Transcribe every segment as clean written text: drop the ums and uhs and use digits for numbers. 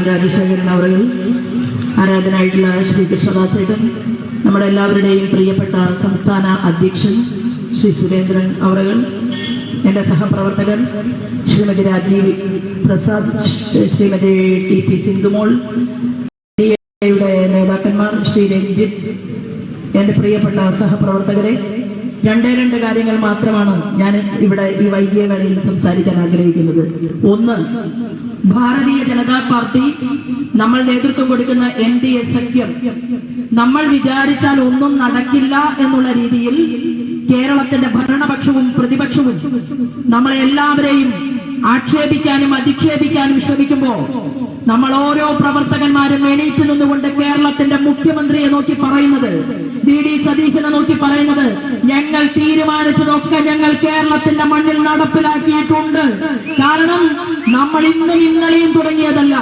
രാജശേഖരൻ അവറുകൾ, ആരാധനായിട്ടുള്ള ശ്രീ കൃഷ്ണദാസേട്ടൻ, നമ്മുടെ എല്ലാവരുടെയും പ്രിയപ്പെട്ട സംസ്ഥാന അധ്യക്ഷൻ ശ്രീ സുരേന്ദ്രൻ അവറുകൾ, എന്റെ സഹപ്രവർത്തകൻ ശ്രീമതി രാജീവ് പ്രസാദ്, ശ്രീമതി TP സിന്ധുമോൾ, യുടെ നേതാക്കന്മാർ ശ്രീ രഞ്ജിത്ത്, എന്റെ പ്രിയപ്പെട്ട സഹപ്രവർത്തകരെ, രണ്ട് കാര്യങ്ങൾ മാത്രമാണ് ഞാൻ ഇവിടെ ഈ വൈകിയ വേളയിൽ സംസാരിക്കാൻ ആഗ്രഹിക്കുന്നത്. ഒന്ന്, ഭാരതീയ ജനതാ പാർട്ടി നമ്മൾ നേതൃത്വം കൊടുക്കുന്ന NDA സഖ്യം നമ്മൾ വിചാരിച്ചാൽ ഒന്നും നടക്കില്ല എന്നുള്ള രീതിയിൽ കേരളത്തിന്റെ ഭരണപക്ഷവും പ്രതിപക്ഷവും നമ്മളെ എല്ലാവരെയും ആക്ഷേപിക്കാനും അധിക്ഷേപിക്കാനും ശ്രമിക്കുമ്പോൾ നമ്മൾ ഓരോ പ്രവർത്തകന്മാരും എണീറ്റ് നിന്നുകൊണ്ട് കേരളത്തിന്റെ മുഖ്യമന്ത്രിയെ നോക്കി പറയുന്നത്, VD സതീശനെ നോക്കി പറയുന്നത്, ഞങ്ങൾ തീരുമാനിച്ചതൊക്കെ ഞങ്ങൾ കേരളത്തിന്റെ മണ്ണിൽ നടപ്പിലാക്കിയിട്ടുണ്ട്. കാരണം നമ്മൾ ഇന്നും ഇന്നലെയും തുടങ്ങിയതല്ല,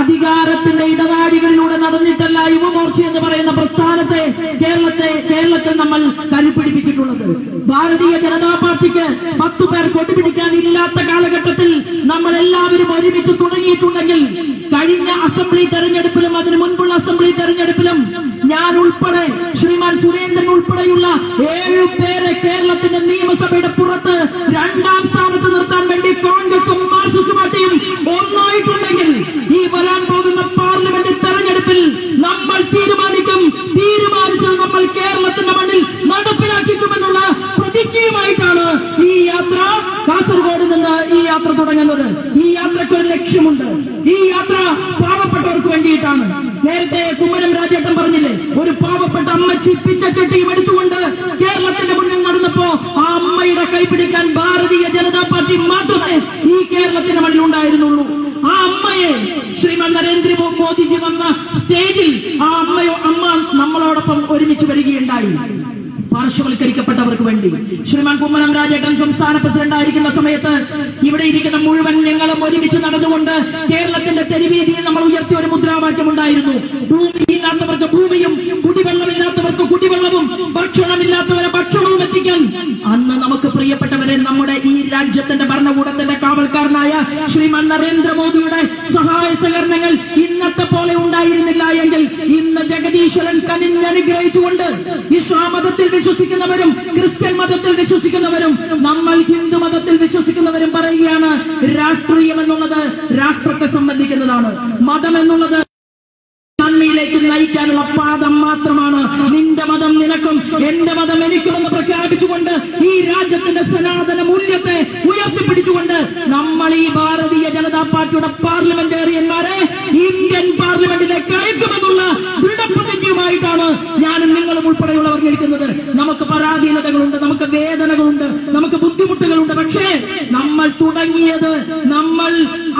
അധികാരത്തിന്റെ ഇടനാഴികളിലൂടെ നടന്നിട്ടല്ല യുവമോർച്ച എന്ന് പറയുന്ന പ്രസ്ഥാനത്തെ കേരളത്തിൽ നമ്മൾ കരുപിടിപ്പിച്ചിട്ടുള്ളത്. ഭാരതീയ ജനതാ പാർട്ടിക്ക് 10 പേർ കൊണ്ടുപിടിക്കാൻ ഇല്ലാത്ത കാലഘട്ടത്തിൽ നമ്മൾ എല്ലാവരും ഒരുമിച്ച് തുടങ്ങിയിട്ടുണ്ടെങ്കിൽ കഴിഞ്ഞ അസംബ്ലി തെരഞ്ഞെടുപ്പിലും അതിനു മുൻപുള്ള അസംബ്ലി തെരഞ്ഞെടുപ്പിലും ഞാൻ ഉൾപ്പെടെ ശ്രീമാൻ സുരേന്ദ്രൻ ഉൾപ്പെടെയുള്ള 7 പേരെ കേരളത്തിന്റെ നിയമസഭയുടെ പുറത്ത് 2ാം സ്ഥാനത്ത് നിർത്താൻ വേണ്ടി കോൺഗ്രസും മാർക്സിസ്റ്റ് പാർട്ടിയും ഒന്നായിട്ടുണ്ടെങ്കിൽ ഈ വരാൻ പോകുന്ന പാർലമെന്റ് തെരഞ്ഞെടുപ്പിൽ നമ്മൾ തീരുമാനിച്ചത് നമ്മൾ കേരളത്തിന്റെ മണ്ണിൽ നടപ്പിലാക്കിക്കുമെന്നുള്ള പ്രതിജ്ഞയുമായിട്ടാണ് ഈ യാത്ര കാസർഗോഡ് നിന്ന് ഈ യാത്ര തുടങ്ങുന്നത്. ഈ യാത്രയ്ക്ക് ഒരു ലക്ഷ്യമുണ്ട്. ഈ യാത്ര പാവപ്പെട്ടവർക്ക് വേണ്ടിയിട്ടാണ്. നേരത്തെ കുമ്മനം രാജേട്ടൻ പറഞ്ഞില്ലേ, ഒരു പാവപ്പെട്ട അമ്മച്ചി പിച്ചച്ചട്ടിയും എടുത്തുകൊണ്ട് കേരളത്തിന്റെ മുന്നിൽ നടന്നപ്പോ ആ അമ്മയുടെ കൈപിടിക്കാൻ ഭാരതീയ ജനതാ പാർട്ടി മാത്രമേ ഈ കേരളത്തിന്റെ മണ്ണിൽ ഉണ്ടായിരുന്നുള്ളൂ. ആ അമ്മയെ ശ്രീമാൻ നരേന്ദ്രമോദിജി വന്ന സ്റ്റേജിൽ ആ അമ്മ നമ്മളോടൊപ്പം ഒരുമിച്ച് വരികയുണ്ടായി. പാർശ്വവൽക്കരിക്കപ്പെട്ടവർക്ക് വേണ്ടി ശ്രീമാൻ കുമ്മനം രാജേട്ടൻ സംസ്ഥാന പ്രസിഡന്റ് ആയിരിക്കുന്ന സമയത്ത് ഇവിടെ ഇരിക്കുന്ന മുഴുവൻ ഞങ്ങളും ഒരുമിച്ച് നടന്നുകൊണ്ട് കേരളത്തിന്റെ തെരുവീതിയിൽ നമ്മൾ ഉയർത്തിയ ഒരു മുദ്രാവാക്യമുണ്ടായിരുന്നു, ഭൂമിയില്ലാത്തവർക്ക് ഭൂമിയും കുടിവെള്ളമില്ലാത്തവർക്ക് കുടിവെള്ളവും ഭക്ഷണമില്ലാത്തവരെ ഭക്ഷണവും എത്തിക്കാൻ. അന്ന് നമുക്ക് പ്രിയപ്പെട്ടവരെ, നമ്മുടെ ഈ രാജ്യത്തിന്റെ ഭരണകൂടത്തിന്റെ കാവൽക്കാരനായ ശ്രീമാൻ നരേന്ദ്രമോദിയുടെ സഹായ സഹകരണങ്ങൾ ഇന്നത്തെ പോലെ ഉണ്ടായിരുന്നില്ല എങ്കിൽ ഇന്ന് ജഗദീശ്വരൻ കനിഞ്ഞനുഗ്രഹിച്ചുകൊണ്ട് ഇസ്ലാം മതത്തിൽ വിശ്വസിക്കുന്നവരും ക്രിസ്ത്യൻ മതത്തിൽ വിശ്വസിക്കുന്നവരും നമ്മൾ ഹിന്ദു മതത്തിൽ വിശ്വസിക്കുന്നവരും പറയുകയാണ്, രാഷ്ട്രീയം എന്നുള്ളത് രാഷ്ട്രത്തെ സംബന്ധിക്കുന്നതാണ്, മതം എന്നുള്ളത് നന്മയിലേക്ക് നയിക്കാനുള്ള പാദം മാത്രമാണ്. നിന്റെ മതം നിനക്കും എന്റെ മതം എനിക്കുമെന്ന് പ്രഖ്യാപിച്ചുകൊണ്ട് ഈ രാജ്യത്തിന്റെ സനാതന മൂല്യത്തെ ഉയർത്തിപ്പിടിച്ചുകൊണ്ട് നമ്മൾ ഈ ഭാരതീയ ജനതാ പാർട്ടിയുടെ പാർലമെന്റേറിയന്മാരെ ഇന്ത്യൻ പാർലമെന്റിലേക്ക് അയക്കുമെന്നുള്ള ദൃഢപ്രതിജ്ഞയുമായിട്ടാണ് ഞാനും നിങ്ങളും ഉൾപ്പെടെയുള്ളവർ നിൽക്കുന്നത്. നമുക്ക് പരാധീനതകളുണ്ട്, നമുക്ക് വേദനകളുണ്ട്, നമുക്ക് ബുദ്ധിമുട്ടുകളുണ്ട്. പക്ഷേ നമ്മൾ തുടങ്ങിയത്, നമ്മൾ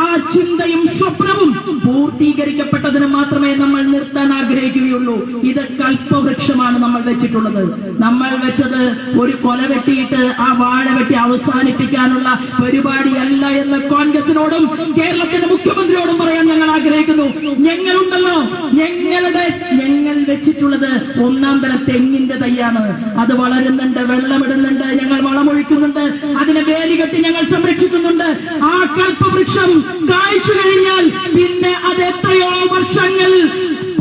ആ ചിന്തയും സ്വപ്നവും പൂർത്തീകരിക്കപ്പെട്ടതിന് മാത്രമേ നമ്മൾ നിർത്താൻ ആഗ്രഹിക്കുകയുള്ളൂ. ഇത് കൽപ്പവൃക്ഷമാണ് നമ്മൾ വെച്ചിട്ടുള്ളത്. നമ്മൾ വെച്ചത് ഒരു കൊല വെട്ടിയിട്ട് ആ വാഴ വെട്ടി അവസാനിപ്പിക്കാനുള്ള പരിപാടിയല്ല എന്ന് കോൺഗ്രസിനോടും കേരളത്തിന്റെ മുഖ്യമന്ത്രിയോടും പറയാൻ ഞങ്ങൾ ആഗ്രഹിക്കുന്നു. ഞങ്ങളുണ്ടല്ലോ, ഞങ്ങൾ വെച്ചിട്ടുള്ളത് 1ാം തരം തെങ്ങിന്റെ തൈയാണ്. അത് വളരുന്നുണ്ട്, വെള്ളമിടുന്നുണ്ട്, ഞങ്ങൾ വളമൊഴിക്കുന്നുണ്ട്, അതിനെ വേലികെട്ടി ഞങ്ങൾ സംരക്ഷിക്കുന്നുണ്ട്. ആ കൽപ്പവൃക്ഷം കായ്ച്ചു കഴിഞ്ഞാൽ പിന്നെ അത് എത്രയോ വർഷങ്ങൾ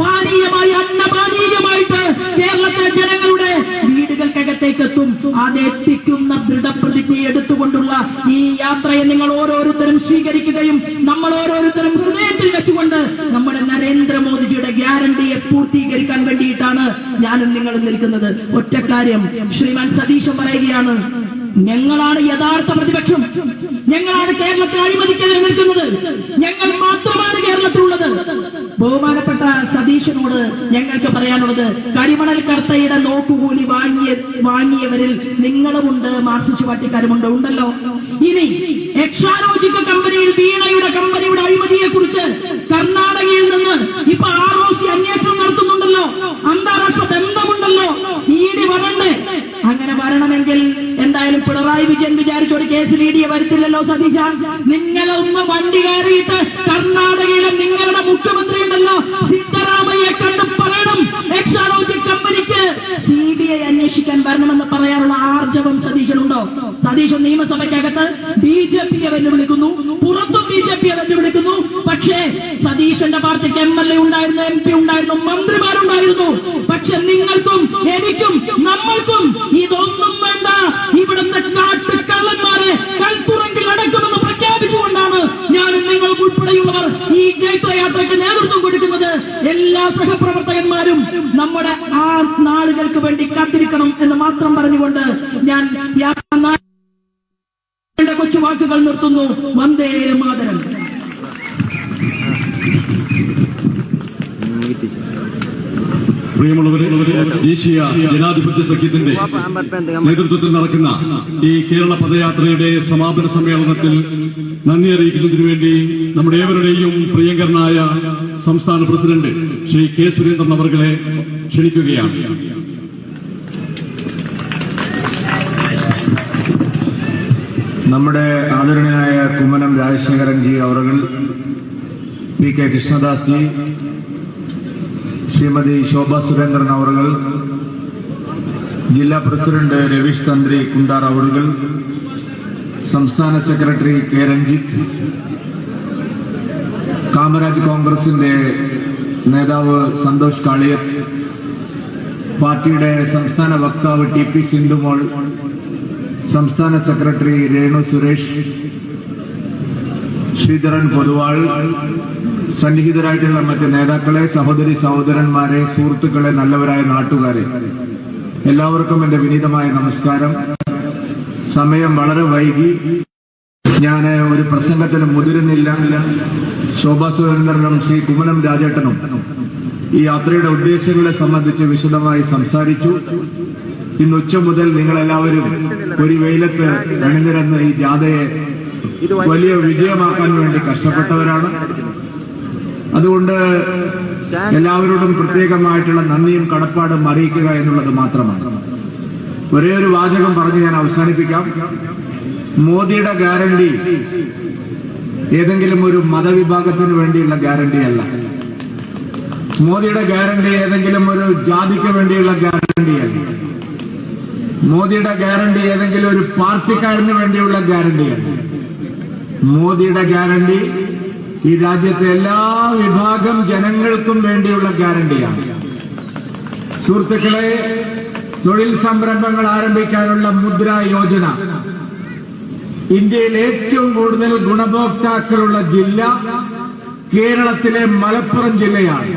പാനീയമായി, അന്നപാനീയമായിട്ട് കേരളത്തിലെ ജനങ്ങളുടെ വീടുകൾക്കകത്തേക്ക് എത്തും. അതെത്തിക്കുന്ന ദൃഢപ്രതിജ്ഞ എടുത്തുകൊണ്ടുള്ള ഈ യാത്രയെ നിങ്ങൾ ഓരോരുത്തരും സ്വീകരിക്കുകയും നമ്മൾ ഓരോരുത്തരും ഹൃദയത്തിൽ വെച്ചുകൊണ്ട് നമ്മുടെ നരേന്ദ്രമോദിജിയുടെ ഗ്യാരണ്ടിയെ പൂർത്തീകരിക്കാൻ വേണ്ടിയിട്ടാണ് ഞാനും നിങ്ങളും നിൽക്കുന്നത്. ഒറ്റക്കാര്യം ശ്രീമാൻ സതീശൻ പറയുകയാണ്, ഞങ്ങളാണ് യഥാർത്ഥ പ്രതിപക്ഷം, ഞങ്ങളാണ് കേരളത്തിൽ അഴിമതിക്കെതിരെ നിൽക്കുന്നത്, ഞങ്ങൾ മാത്രമാണ് കേരളത്തിലുള്ളത്. ബഹുമാനപ്പെട്ട സതീശനോട് ഞങ്ങൾക്ക് പറയാനുള്ളത്, കരിമണൽ കർത്തയുടെ നോക്കുകൂലി വാങ്ങിയവരിൽ നിങ്ങളുമുണ്ട്, മാർക്സിസ്റ്റ് പാർട്ടിക്കാരുമുണ്ട്, ഉണ്ടല്ലോ. ഇനി എക്സാലോജിക് കമ്പനിയിൽ വീണയുടെ കമ്പനിയുടെ അഴിമതിയെ കുറിച്ച് കർണാടകയിൽ നിന്ന് ഇപ്പൊ ROC അന്വേഷണം നടത്തുന്നുണ്ടല്ലോ, അന്താരാഷ്ട്ര ബന്ധമുണ്ടല്ലോ. ED വരണ്ടേ? അങ്ങനെ വരണമെങ്കിൽ എന്തായാലും പിണറായി വിജയൻ വിചാരിച്ച ഒരു കേസിൽ ED വരുത്തില്ലല്ലോ. സതീശ, നിങ്ങളൊന്ന് വണ്ടി കയറിയിട്ട് കർണാടകയിലെ നിങ്ങളുടെ മുഖ്യമന്ത്രി ഉണ്ടല്ലോ സിദ്ധരാമയ്യെ കണ്ട് പറയണം, എക്സാലോജിക് കമ്പനിക്ക് CBI അന്വേഷിക്കാൻ വരണമെന്ന് പറയാനുള്ള ആർജവം സതീശനുണ്ടോ? സതീശൻ നിയമസഭയ്ക്കകത്ത് BJPയെ വെല്ലുവിളിക്കുന്നു, പുറത്തും BJPയെ വെല്ലുവിളിക്കുന്നു. പക്ഷേ സതീശന്റെ പാർട്ടിക്ക് MLA ഉണ്ടായിരുന്നു, MP ഉണ്ടായിരുന്നു, മന്ത്രിമാരുണ്ടായിരുന്നു. പക്ഷെ നിങ്ങൾക്കും എനിക്കും നമ്മൾക്കും ഇതൊന്നും വേണ്ട. ഇവിടുത്തെ കാട്ടുകള്ളന്മാരെ കൽപ്പുറങ്കിൽ അടക്കുമെന്ന് പ്രഖ്യാപിച്ചുകൊണ്ടാണ് ഞാനും നിങ്ങൾ ഉൾപ്പെടെയുള്ളവർ ഈ ജൈത്രയാത്രയ്ക്ക് നേതൃത്വം കൊടുക്കുന്നത്. എല്ലാ സഹപ്രവർത്തകന്മാരും നമ്മുടെ ആ നാളുകൾക്ക് വേണ്ടി കാത്തിരിക്കണം എന്ന് മാത്രം പറഞ്ഞുകൊണ്ട് ഞാൻ കൊച്ചു വാക്കുകൾ നിർത്തുന്നു. വന്ദേ മാതരം. പ്രിയമുള്ളവരെ, ദേശീയ ജനാധിപത്യ സഖ്യത്തിന്റെ നേതൃത്വത്തിൽ നടക്കുന്ന ഈ കേരള പദയാത്രയുടെ സമാപന സമ്മേളനത്തിൽ നന്ദി അറിയിക്കുന്നതിനു വേണ്ടി നമ്മുടെ ഏവരുടെയും പ്രിയങ്കരനായ സംസ്ഥാന പ്രസിഡന്റ് ശ്രീ കെ സുരേന്ദ്രൻ അവർകളെ ക്ഷണിക്കുകയാണ്. നമ്മുടെ ആദരണീയനായ കുമ്മനം രാജശേഖരൻജി അവർകൾ, PK കൃഷ്ണദാസ് ജി, ശ്രീമതി ശോഭ സുരേന്ദ്രൻ അവർകൾ, ജില്ലാ പ്രസിഡന്റ് രവീഷ് തന്ത്രി കുണ്ടാർ അവർകൾ, സംസ്ഥാന സെക്രട്ടറി കെ രഞ്ജിത്ത്, കാമരാജ് കോൺഗ്രസിന്റെ നേതാവ് സന്തോഷ് കാളിയത്ത്, പാർട്ടിയുടെ സംസ്ഥാന വക്താവ് TP സിന്ധുമോൾ, സംസ്ഥാന സെക്രട്ടറി രേണു സുരേഷ്, ശ്രീധരൻ പൊതുവാൾ, സന്നിഹിതരായിട്ടുള്ള മറ്റ് നേതാക്കളെ, സഹോദരി സഹോദരന്മാരെ, സുഹൃത്തുക്കളെ, നല്ലവരായ നാട്ടുകാരെ, എല്ലാവർക്കും എന്റെ വിനീതമായ നമസ്കാരം. സമയം വളരെ വൈകി, ഞാൻ ഒരു പ്രസംഗത്തിന് മുതിരുന്നില്ല. ശോഭാ സുരേന്ദ്രനും ശ്രീ കുമ്മനം രാജേട്ടനും ഈ യാത്രയുടെ ഉദ്ദേശങ്ങളെ സംബന്ധിച്ച് വിശദമായി സംസാരിച്ചു. ഇന്ന് ഉച്ച മുതൽ നിങ്ങളെല്ലാവരും ഒരു വെയിലത്ത് അണിനിരന്ന് ഈ ജാഥയെ വലിയ വിജയമാക്കാൻ വേണ്ടി കഷ്ടപ്പെട്ടവരാണ്. അതുകൊണ്ട് എല്ലാവരോടും പ്രത്യേകമായിട്ടുള്ള നന്ദിയും കടപ്പാടും അറിയിക്കുക എന്നുള്ളത് മാത്രമാണ്. ഒരേ ഒരു വാചകം പറഞ്ഞ് ഞാൻ അവസാനിപ്പിക്കാം. മോദിയുടെ ഗ്യാരണ്ടി ഏതെങ്കിലും ഒരു മതവിഭാഗത്തിന് വേണ്ടിയുള്ള ഗ്യാരണ്ടിയല്ല. മോദിയുടെ ഗ്യാരണ്ടി ഏതെങ്കിലും ഒരു ജാതിക്ക് വേണ്ടിയുള്ള ഗ്യാരണ്ടിയല്ല. മോദിയുടെ ഗ്യാരണ്ടി ഏതെങ്കിലും ഒരു പാർട്ടിക്കാരന് വേണ്ടിയുള്ള ഗ്യാരണ്ടിയല്ല. മോദിയുടെ ഗ്യാരണ്ടി ഈ രാജ്യത്തെ എല്ലാ വിഭാഗം ജനങ്ങൾക്കും വേണ്ടിയുള്ള ഗ്യാരണ്ടിയാണ്. സുഹൃത്തുക്കളെ, തൊഴിൽ സംരംഭങ്ങൾ ആരംഭിക്കാനുള്ള മുദ്ര യോജന, ഇന്ത്യയിൽ ഏറ്റവും കൂടുതൽ ഗുണഭോക്താക്കളുള്ള ജില്ല കേരളത്തിലെ മലപ്പുറം ജില്ലയാണ്.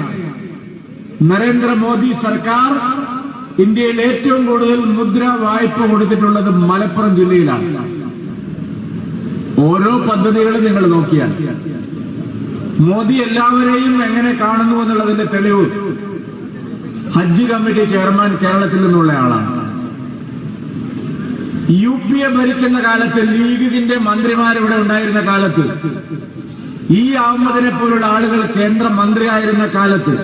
നരേന്ദ്രമോദി സർക്കാർ ഇന്ത്യയിൽ ഏറ്റവും കൂടുതൽ മുദ്ര വായ്പ കൊടുത്തിട്ടുള്ളത് മലപ്പുറം ജില്ലയിലാണ്. ഓരോ പദ്ധതികളും നിങ്ങൾ നോക്കിയാൽ മോദി എല്ലാവരെയും എങ്ങനെ കാണുന്നു എന്നുള്ളതിന്റെ തെളിവ് ഹജ്ജ് കമ്മിറ്റി ചെയർമാൻ കേരളത്തിൽ നിന്നുള്ള ആളാണ്. UPA ഭരിക്കുന്ന കാലത്ത്, ലീഗിന്റെ മന്ത്രിമാരിവിടെ ഉണ്ടായിരുന്ന കാലത്ത്, ഈ അഹമ്മദിനെ പോലുള്ള ആളുകൾ കേന്ദ്രമന്ത്രിയായിരുന്ന കാലത്ത്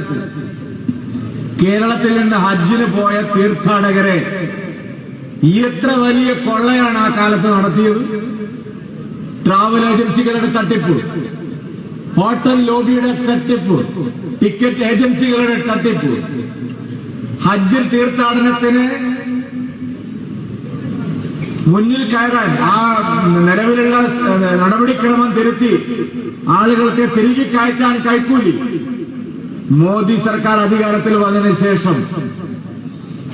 കേരളത്തിൽ നിന്ന് ഹജ്ജിന് പോയ തീർത്ഥാടകരെ എത്ര വലിയ കൊള്ളയാണ് ആ കാലത്ത് നടത്തിയത്. ട്രാവൽ ഏജൻസികളുടെ തട്ടിപ്പ്, ഹോട്ടൽ ലോബിയുടെ തട്ടിപ്പ്, ടിക്കറ്റ് ഏജൻസികളുടെ തട്ടിപ്പ്, ഹജ്ജ് തീർത്ഥാടനത്തിന് മുന്നിൽ കയറാൻ ആ നിലവിലുള്ള നടപടിക്രമം തിരുത്തി ആളുകൾക്ക് തിരികെ കയറ്റാൻ കൈക്കൂലി. മോദി സർക്കാർ അധികാരത്തിൽ വന്നതിന് ശേഷം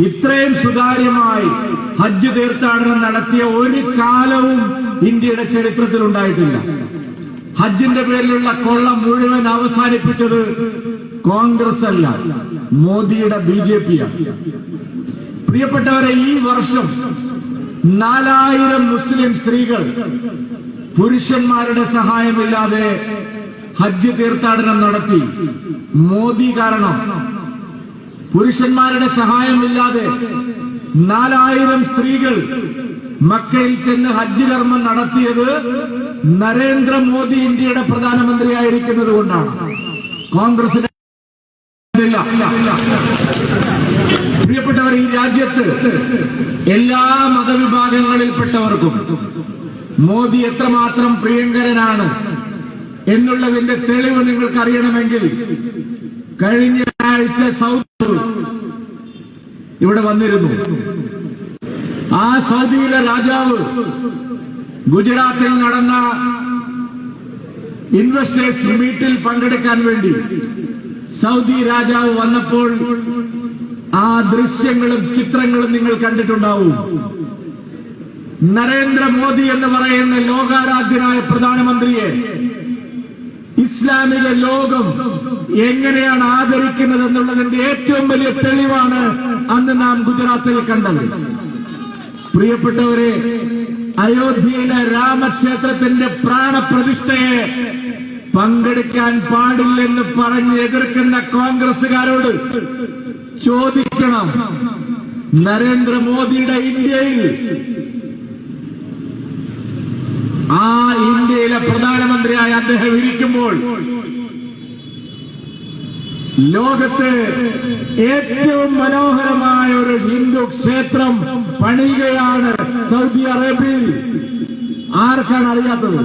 ഇത്രയും സുതാര്യമായി ഹജ്ജ് തീർത്ഥാടനം നടത്തിയ ഒരു കാലവും ഇന്ത്യയുടെ ചരിത്രത്തിൽ ഉണ്ടായിട്ടില്ല. ഹജ്ജിന്റെ പേരിലുള്ള കൊള്ള മുഴുവൻ അവസാനിപ്പിച്ചത് കോൺഗ്രസ് അല്ല, മോദിയുടെ BJPയാണ്. പ്രിയപ്പെട്ടവരെ, ഈ വർഷം 4000 മുസ്ലിം സ്ത്രീകൾ പുരുഷന്മാരുടെ സഹായമില്ലാതെ ഹജ്ജ് തീർത്ഥാടനം നടത്തി. മോദി കാരണം പുരുഷന്മാരുടെ സഹായമില്ലാതെ 4000 സ്ത്രീകൾ മക്കയിൽ ചെന്ന് ഹജ്ജ് കർമ്മം നടത്തിയത് നരേന്ദ്രമോദി ഇന്ത്യയുടെ പ്രധാനമന്ത്രിയായിരിക്കുന്നത് കൊണ്ടാണ്. കോൺഗ്രസിന് പ്രിയപ്പെട്ടവർ, ഈ രാജ്യത്ത് എല്ലാ മതവിഭാഗങ്ങളിൽപ്പെട്ടവർക്കും മോദി എത്രമാത്രം പ്രിയങ്കരനാണ് എന്നുള്ളതിന്റെ തെളിവ് നിങ്ങൾക്കറിയണമെങ്കിൽ കഴിഞ്ഞ ആഴ്ച സൗത്ത് ഇവിടെ വന്നിരുന്നു. ആ സൗദിയിലെ രാജാവ് ഗുജറാത്തിൽ നടന്ന ഇൻവെസ്റ്റേഴ്സ് മീറ്റിൽ പങ്കെടുക്കാൻ വേണ്ടി സൗദി രാജാവ് വന്നപ്പോൾ ആ ദൃശ്യങ്ങളും ചിത്രങ്ങളും നിങ്ങൾ കണ്ടിട്ടുണ്ടാവും. നരേന്ദ്രമോദി എന്ന് പറയുന്ന ലോകാരാധ്യനായ പ്രധാനമന്ത്രിയെ ഇസ്ലാമിക ലോകം എങ്ങനെയാണ് ആദരിക്കുന്നത് എന്നുള്ളതിന്റെ ഏറ്റവും വലിയ തെളിവാണ് അന്ന് നാം ഗുജറാത്തിൽ കണ്ടത്. പ്രിയപ്പെട്ടവരെ, അയോധ്യയിലെ രാമക്ഷേത്രത്തിന്റെ പ്രാണപ്രതിഷ്ഠയെ പങ്കെടുക്കാൻ പാടില്ലെന്ന് പറഞ്ഞ് എതിർക്കുന്ന കോൺഗ്രസുകാരോട് ചോദിക്കണം, നരേന്ദ്രമോദിയുടെ ഇന്ത്യയിൽ ആ ഇന്ത്യയിലെ പ്രധാനമന്ത്രിയായ അദ്ദേഹം ഇരിക്കുമ്പോൾ ലോകത്ത് ഏറ്റവും മനോഹരമായ ഒരു ഹിന്ദു ക്ഷേത്രം പണിയുകയാണ് സൗദി അറേബ്യയിൽ. ആർക്കാണ് അറിയാത്തത്?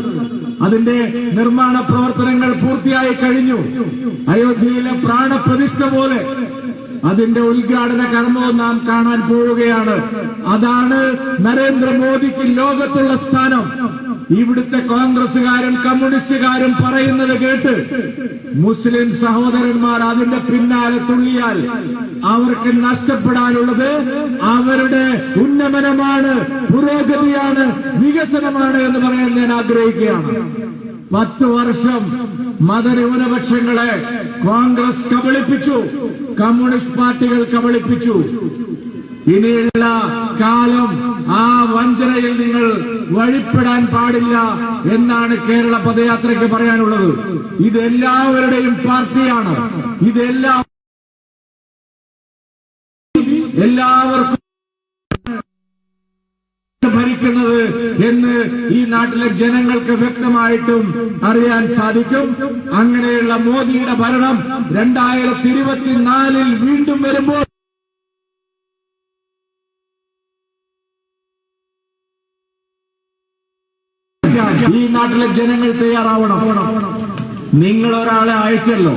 അതിന്റെ നിർമ്മാണ പ്രവർത്തനങ്ങൾ പൂർത്തിയായി കഴിഞ്ഞു. അയോധ്യയിലെ പ്രാണപ്രതിഷ്ഠ പോലെ അതിന്റെ ഉദ്ഘാടന കർമ്മവും നാം കാണാൻ പോവുകയാണ്. അതാണ് നരേന്ദ്രമോദിക്ക് ലോകത്തുള്ള സ്ഥാനം. ഇവിടുത്തെ കോൺഗ്രസുകാരും കമ്മ്യൂണിസ്റ്റുകാരും പറയുന്നത് കേട്ട് മുസ്ലിം സഹോദരന്മാർ അതിന്റെ പിന്നാലെ തുള്ളിയാൽ അവർക്ക് നഷ്ടപ്പെടാനുള്ളത് അവരുടെ ഉന്നമനമാണ്, പുരോഗതിയാണ്, വികസനമാണ് എന്ന് പറയാൻ ഞാൻ ആഗ്രഹിക്കുകയാണ്. 10 വർഷം മതന്യൂനപക്ഷങ്ങളെ കോൺഗ്രസ് കബളിപ്പിച്ചു, കമ്മ്യൂണിസ്റ്റ് പാർട്ടികൾ കബളിപ്പിച്ചു. ഇനിയുള്ള കാലം ആ വഞ്ചനയിൽ നിങ്ങൾ വഴിപ്പെടാൻ പാടില്ല എന്നാണ് കേരള പദയാത്രയ്ക്ക് പറയാനുള്ളത്. ഇത് എല്ലാവരുടെയും പാർട്ടിയാണ്. ഇത് എല്ലാവർക്കും ഭരിക്കുന്നത് എന്ന് ഈ നാട്ടിലെ ജനങ്ങൾക്ക് വ്യക്തമായിട്ടും അറിയാൻ സാധിക്കും. അങ്ങനെയുള്ള മോദിയുടെ ഭരണം 2024 വീണ്ടും വരുമ്പോൾ ഈ നാട്ടിലെ ജനങ്ങൾ തയ്യാറാവണം. നിങ്ങൾ ഒരാളെ അയച്ചല്ലോ,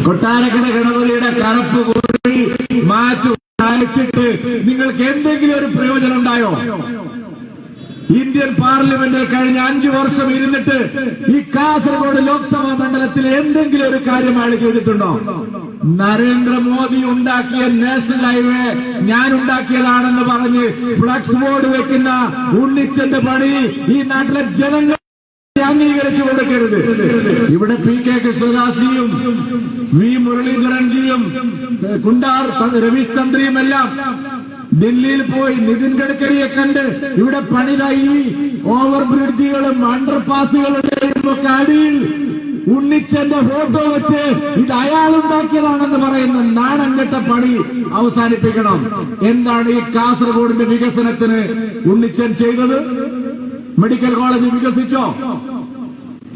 കൊട്ടാരക്കര ഗണപതിയുടെ കറുപ്പ് കൂടി മാച്ച് അയച്ചിട്ട് നിങ്ങൾക്ക് എന്തെങ്കിലും ഒരു പ്രയോജനം ഉണ്ടായോ? ഇന്ത്യൻ പാർലമെന്റിൽ കഴിഞ്ഞ 5 വർഷം ഇരുന്നിട്ട് ഈ കാസർഗോഡ് ലോക്സഭാ മണ്ഡലത്തിൽ എന്തെങ്കിലും ഒരു കാര്യം അയാൾ ചെയ്തിട്ടുണ്ടോ? നരേന്ദ്രമോദി ഉണ്ടാക്കിയ നാഷണൽ ഹൈവേ ഞാൻ ഉണ്ടാക്കിയതാണെന്ന് പറഞ്ഞ് ഫ്ലക്സ് ബോർഡ് വെക്കുന്ന ഉണ്ണിച്ചന്റെ പണി ഈ നാട്ടിലെ ജനങ്ങൾ അംഗീകരിച്ചു കൊടുക്കരുത്. ഇവിടെ PK കൃഷ്ണദാസ്ജിയും വി മുരളീധരൻജിയും കുണ്ടാർ രമേശ് തന്ത്രിയും എല്ലാം ഡൽഹിയിൽ പോയി നിതിൻ ഗഡ്കരിയെ കണ്ട് ഇവിടെ പണിത ഈ ഓവർ ബ്രിഡ്ജുകളും അണ്ടർപാസുകളുടെയും ഒക്കെ അടിയിൽ ഉണ്ണിച്ചന്റെ ഫോട്ടോ വെച്ച് ഇത് അയാളുണ്ടാക്കിയതാണെന്ന് പറയുന്ന നാണം കെട്ട പണി അവസാനിപ്പിക്കണം. എന്താണ് ഈ കാസർഗോഡിന്റെ വികസനത്തിന് ഉണ്ണിച്ചൻ ചെയ്തത്? മെഡിക്കൽ കോളേജ് വികസിച്ചോ?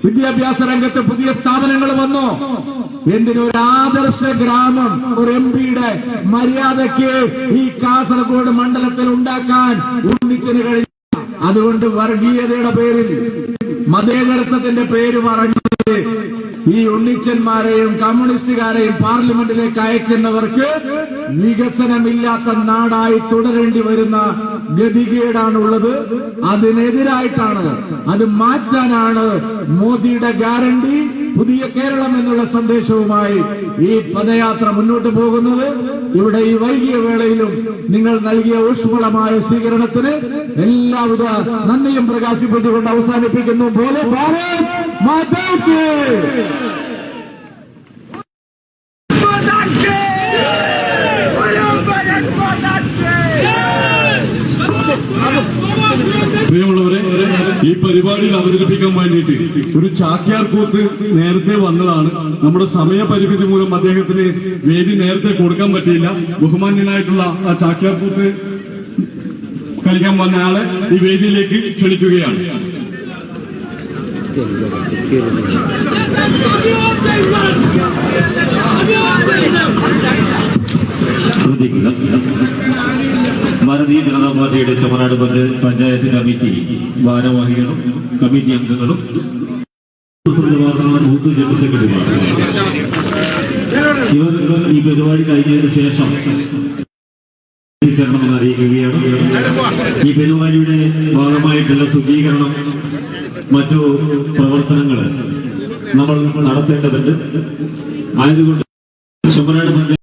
വിദ്യാഭ്യാസ രംഗത്ത് പുതിയ സ്ഥാപനങ്ങൾ വന്നോ? എന്തിനൊരു ആദർശ ഗ്രാമം ഒരു MP-യുടെ മര്യാദയ്ക്ക് ഈ കാസർഗോഡ് മണ്ഡലത്തിൽ ഉണ്ടാക്കാൻ ഉണ്ണിച്ചന് കഴിഞ്ഞു. അതുകൊണ്ട് വർഗീയതയുടെ പേരിൽ, മതേതരത്വത്തിന്റെ പേര് പറഞ്ഞ് ഈ ഉണ്ണിച്ചന്മാരെയും കമ്മ്യൂണിസ്റ്റുകാരെയും പാർലമെന്റിലേക്ക് അയക്കുന്നവർക്ക് വികസനമില്ലാത്ത നാടായി തുടരേണ്ടി വരുന്ന ഗതികേടാണുള്ളത്. അതിനെതിരായിട്ടാണ്, അത് മാറ്റാനാണ് മോദിയുടെ ഗ്യാരണ്ടി പുതിയ കേരളം എന്നുള്ള സന്ദേശവുമായി ഈ പദയാത്ര മുന്നോട്ട് പോകുന്നത്. ഇവിടെ ഈ വൈകിയ വേളയിലും നിങ്ങൾ നൽകിയ ഊഷ്മളമായ സ്വീകരണത്തിന് എല്ലാവിധ നന്ദിയും പ്രകാശിപ്പിച്ചുകൊണ്ട് അവസാനിപ്പിക്കുന്നു. പോലെ ഭാരത് മാതാ കി പ്രിയമുള്ളവരെ, ഈ പരിപാടിയിൽ അവതരിപ്പിക്കാൻ വേണ്ടിയിട്ട് ഒരു ചാക്യാർ കൂത്ത് നേരത്തെ വന്നതാണ്. നമ്മുടെ സമയപരിമിതി മൂലം അദ്ദേഹത്തിന് വേദി നേരത്തെ കൊടുക്കാൻ പറ്റിയില്ല. ബഹുമാന്യനായിട്ടുള്ള ആ ചാക്യാർ കൂത്ത് കളിക്കാൻ വന്ന ആളെ ഈ വേദിയിലേക്ക് ക്ഷണിക്കുകയാണ്. ശ്രദ്ധിക്കുക. ഭാരതീയ ജനതാ പാർട്ടിയുടെ ചെമ്മനാട് പഞ്ചായത്ത് കമ്മിറ്റി ഭാരവാഹികളും കമ്മിറ്റി അംഗങ്ങളും ബൂത്ത് ജനറൽ സെക്രട്ടറിയാണ്. ഇവർ ഈ പരിപാടി കഴിഞ്ഞതിന് ശേഷം ചേരണമെന്ന് അറിയിക്കുകയാണ്. ഈ പരിപാടിയുടെ ഭാഗമായിട്ടുള്ള ശുചീകരണം മറ്റു പ്രവർത്തനങ്ങൾ നമ്മൾ നടത്തേണ്ടതുണ്ട്. ആയതുകൊണ്ട് ചെമ്മനാട് പഞ്ചായത്ത്